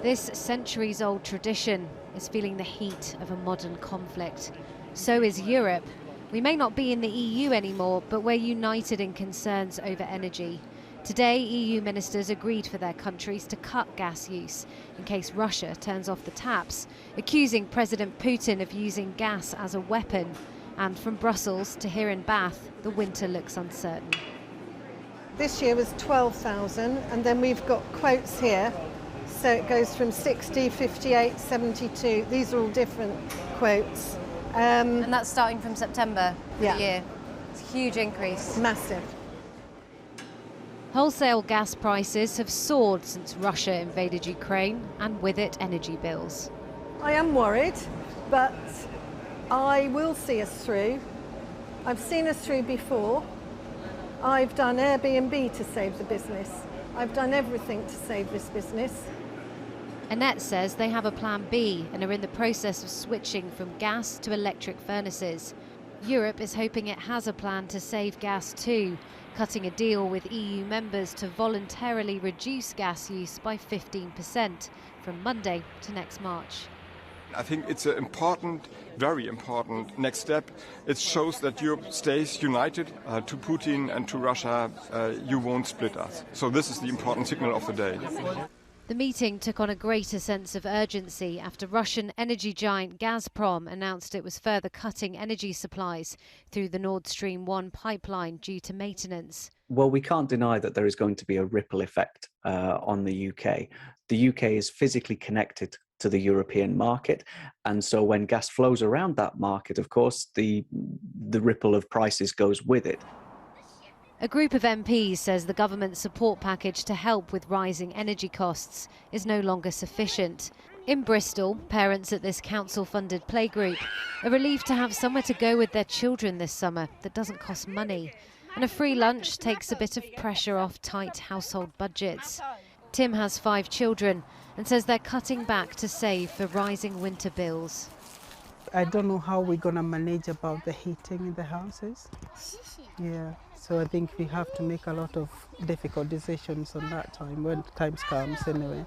This centuries-old tradition is feeling the heat of a modern conflict. So is Europe. We may not be in the EU anymore, but we're united in concerns over energy. Today, EU ministers agreed for their countries to cut gas use in case Russia turns off the taps, accusing President Putin of using gas as a weapon. And from Brussels to here in Bath, the winter looks uncertain. This year was 12,000, and then we've got quotes here. So it goes from 60, 58, 72. These are all different quotes. And that's starting from September for yeah. the year. It's a huge increase. Massive. Wholesale gas prices have soared since Russia invaded Ukraine, and with it, energy bills. I am worried, but I will see us through. I've seen us through before. I've done Airbnb to save the business. I've done everything to save this business. Annette says they have a plan B and are in the process of switching from gas to electric furnaces. Europe is hoping it has a plan to save gas too, cutting a deal with EU members to voluntarily reduce gas use by 15% from Monday to next March. I think it's an important, very important next step. It shows that Europe stays united to Putin and to Russia. You won't split us. So this is the important signal of the day. The meeting took on a greater sense of urgency after Russian energy giant Gazprom announced it was further cutting energy supplies through the Nord Stream 1 pipeline due to maintenance. Well, we can't deny that there is going to be a ripple effect on the UK. The UK is physically connected to the European market, and so when gas flows around that market, of course, the ripple of prices goes with it. A group of MPs says the government support package to help with rising energy costs is no longer sufficient. In Bristol, parents at this council-funded playgroup are relieved to have somewhere to go with their children this summer that doesn't cost money. And a free lunch takes a bit of pressure off tight household budgets. Tim has 5 children and says they're cutting back to save for rising winter bills. I don't know how we're going to manage about the heating in the houses. Yeah. So I think we have to make a lot of difficult decisions on that time, when times comes anyway.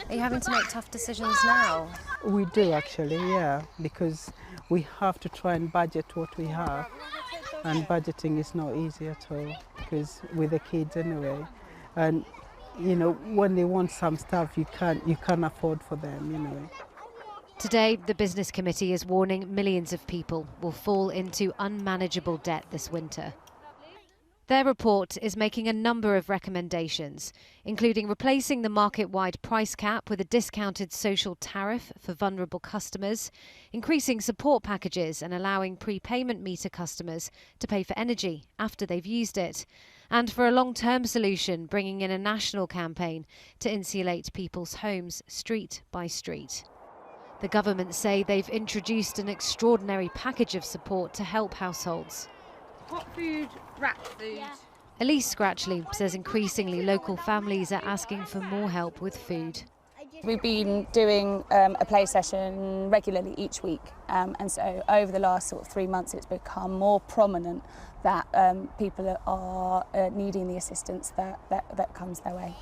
Are you having to make tough decisions now? We do actually, yeah, because we have to try and budget what we have. And budgeting is not easy at all, because with the kids anyway. And, you know, when they want some stuff, you can't afford for them, you know. Today, the Business Committee is warning millions of people will fall into unmanageable debt this winter. Their report is making a number of recommendations, including replacing the market-wide price cap with a discounted social tariff for vulnerable customers, increasing support packages and allowing prepayment meter customers to pay for energy after they've used it, and for a long-term solution, bringing in a national campaign to insulate people's homes street by street. The government say they've introduced an extraordinary package of support to help households. Hot food, wrapped food. Yeah. Elise Scratchley says increasingly local families are asking for more help with food. We've been doing a play session regularly each week, and so over the last sort of 3 months it's become more prominent that people are needing the assistance that comes their way.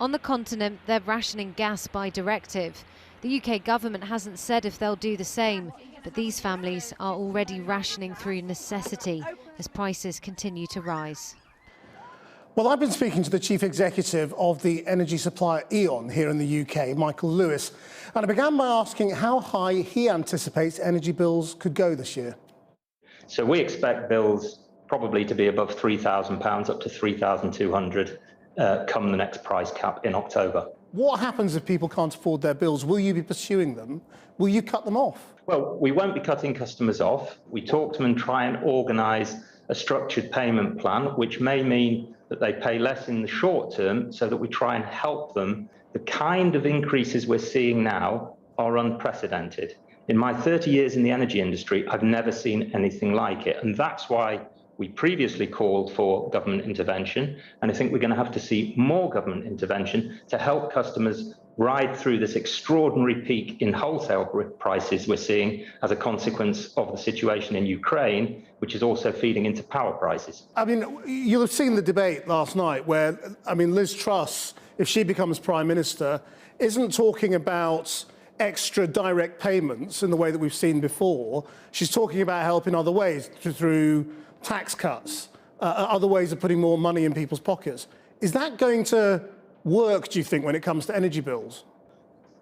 On the continent, they're rationing gas by directive. The UK government hasn't said if they'll do the same, but these families are already rationing through necessity as prices continue to rise. Well, I've been speaking to the chief executive of the energy supplier E.ON here in the UK, Michael Lewis, and I began by asking how high he anticipates energy bills could go this year. So we expect bills probably to be above £3,000, up to £3,200 come the next price cap in October. What happens if people can't afford their bills? Will you be pursuing them? Will you cut them off? Well, we won't be cutting customers off. We talk to them and try and organise a structured payment plan, which may mean that they pay less in the short term so that we try and help them. The kind of increases we're seeing now are unprecedented. In my 30 years in the energy industry, I've never seen anything like it. And that's why we previously called for government intervention. And I think we're going to have to see more government intervention to help customers ride through this extraordinary peak in wholesale prices we're seeing as a consequence of the situation in Ukraine, which is also feeding into power prices. I mean, you'll have seen the debate last night where, I mean, Liz Truss if she becomes Prime Minister, isn't talking about extra direct payments in the way that we've seen before. She's talking about help in other ways, through tax cuts, other ways of putting more money in people's pockets. Is that going to work, do you think, when it comes to energy bills?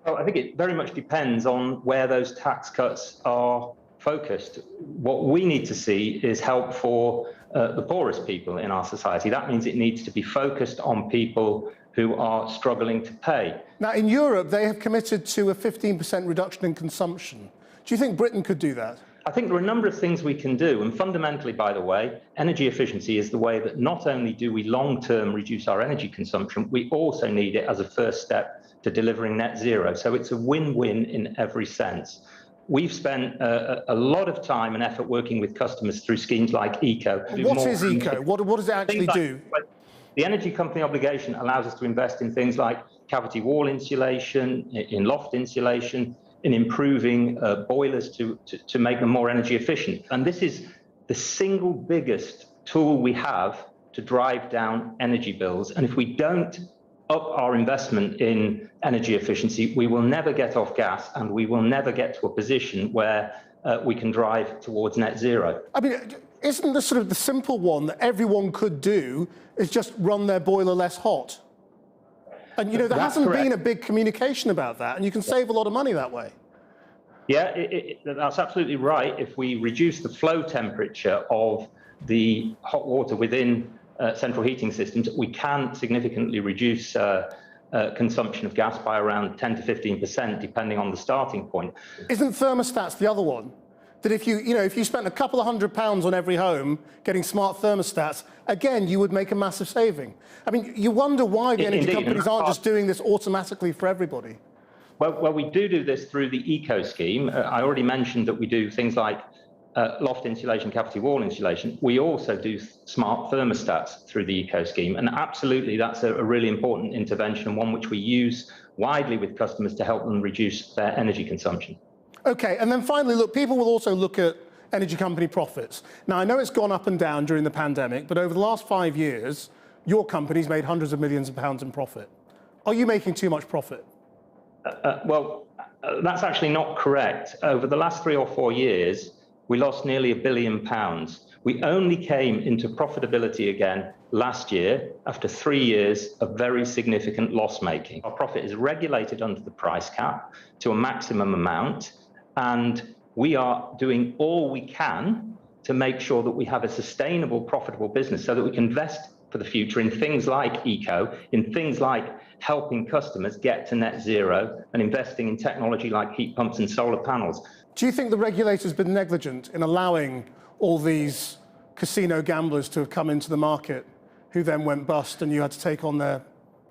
Well, I think it very much depends on where those tax cuts are focused. What we need to see is help for the poorest people in our society. That means it needs to be focused on people who are struggling to pay. Now, in Europe, they have committed to a 15% reduction in consumption. Do you think Britain could do that? I think there are a number of things we can do. And fundamentally, by the way, energy efficiency is the way that not only do we long-term reduce our energy consumption, we also need it as a first step to delivering net zero. So it's a win-win in every sense. We've spent a lot of time and effort working with customers through schemes like ECO. What is ECO? What does it actually do? The energy company obligation allows us to invest in things like cavity wall insulation, in loft insulation, in improving boilers to make them more energy efficient. And this is the single biggest tool we have to drive down energy bills. And if we don't up our investment in energy efficiency, we will never get off gas, and we will never get to a position where we can drive towards net zero. I mean, isn't the sort of the simple one that everyone could do is just run their boiler less hot? And, you know, there hasn't been a big communication about that, and you can save a lot of money that way. Yeah, that's absolutely right. If we reduce the flow temperature of the hot water within central heating systems, we can significantly reduce consumption of gas by around 10 to 15%, depending on the starting point. Isn't thermostats the other one? That if you spent a couple of £100 on every home getting smart thermostats, again, you would make a massive saving. I mean, you wonder why the energy companies aren't just doing this automatically for everybody. Well, we do this through the ECO scheme. I already mentioned that we do things like loft insulation, cavity wall insulation. We also do smart thermostats through the ECO scheme. And absolutely, that's a really important intervention, one which we use widely with customers to help them reduce their energy consumption. OK, and then finally, look, people will also look at energy company profits. Now, I know it's gone up and down during the pandemic, but over the last 5 years, your company's made hundreds of millions of pounds in profit. Are you making too much profit? That's actually not correct. Over the last 3 or 4 years, we lost nearly £1 billion. We only came into profitability again last year after 3 years of very significant loss making. Our profit is regulated under the price cap to a maximum amount, and we are doing all we can to make sure that we have a sustainable, profitable business so that we can invest for the future in things like ECO, in things like helping customers get to net zero, and investing in technology like heat pumps and solar panels. Do you think the regulator's been negligent in allowing all these casino gamblers to have come into the market who then went bust and you had to take on their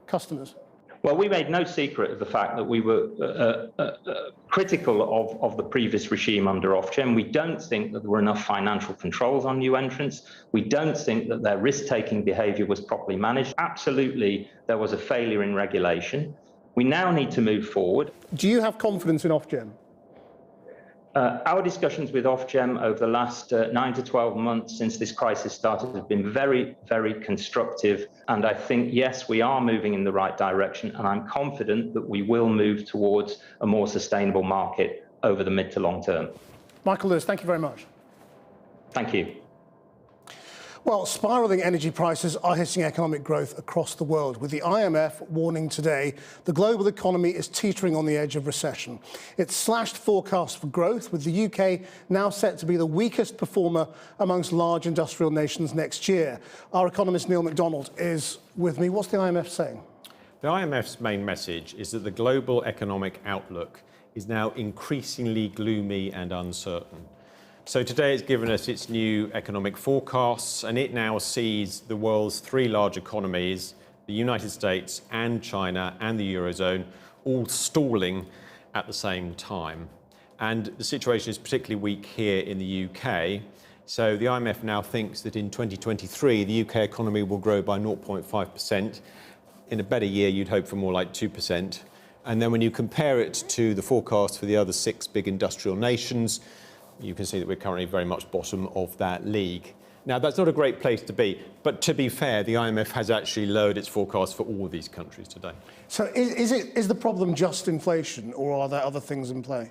customers? Well, we made no secret of the fact that we were critical of the previous regime under Ofgem. We don't think that there were enough financial controls on new entrants. We don't think that their risk-taking behaviour was properly managed. Absolutely, there was a failure in regulation. We now need to move forward. Do you have confidence in Ofgem? Our discussions with Ofgem over the last 9 to 12 months since this crisis started have been very, very constructive. And I think, yes, we are moving in the right direction. And I'm confident that we will move towards a more sustainable market over the mid to long term. Michael Lewis, thank you very much. Thank you. Well, spiralling energy prices are hitting economic growth across the world, with the IMF warning today the global economy is teetering on the edge of recession. It's slashed forecasts for growth, with the UK now set to be the weakest performer amongst large industrial nations next year. Our economist Neil MacDonald is with me. What's the IMF saying? The IMF's main message is that the global economic outlook is now increasingly gloomy and uncertain. So today it's given us its new economic forecasts, and it now sees the world's 3 large economies, the United States and China and the Eurozone, all stalling at the same time. And the situation is particularly weak here in the UK. So the IMF now thinks that in 2023, the UK economy will grow by 0.5%. In a better year, you'd hope for more like 2%. And then when you compare it to the forecast for the other 6 big industrial nations, you can see that we're currently very much bottom of that league. Now, that's not a great place to be, but to be fair, the IMF has actually lowered its forecast for all these countries today. So is the problem just inflation, or are there other things in play?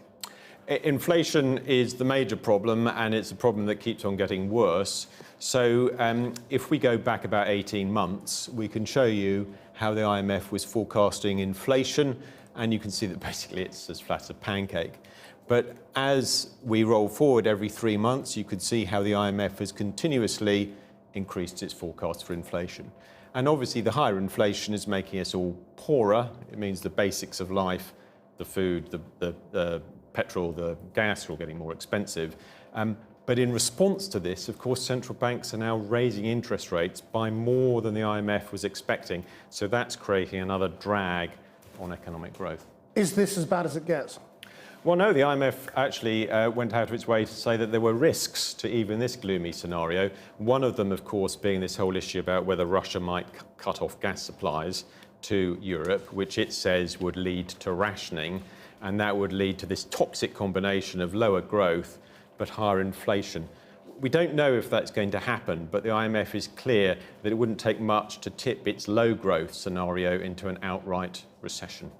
Inflation is the major problem, and it's a problem that keeps on getting worse. So if we go back about 18 months, we can show you how the IMF was forecasting inflation, and you can see that basically it's as flat as a pancake. But as we roll forward every 3 months, you could see how the IMF has continuously increased its forecast for inflation. And obviously the higher inflation is making us all poorer. It means the basics of life, the food, the petrol, the gas are all getting more expensive. But in response to this, of course, central banks are now raising interest rates by more than the IMF was expecting. So that's creating another drag on economic growth. Is this as bad as it gets? Well, no, the IMF actually went out of its way to say that there were risks to even this gloomy scenario. One of them, of course, being this whole issue about whether Russia might cut off gas supplies to Europe, which it says would lead to rationing, and that would lead to this toxic combination of lower growth but higher inflation. We don't know if that's going to happen, but the IMF is clear that it wouldn't take much to tip its low growth scenario into an outright recession.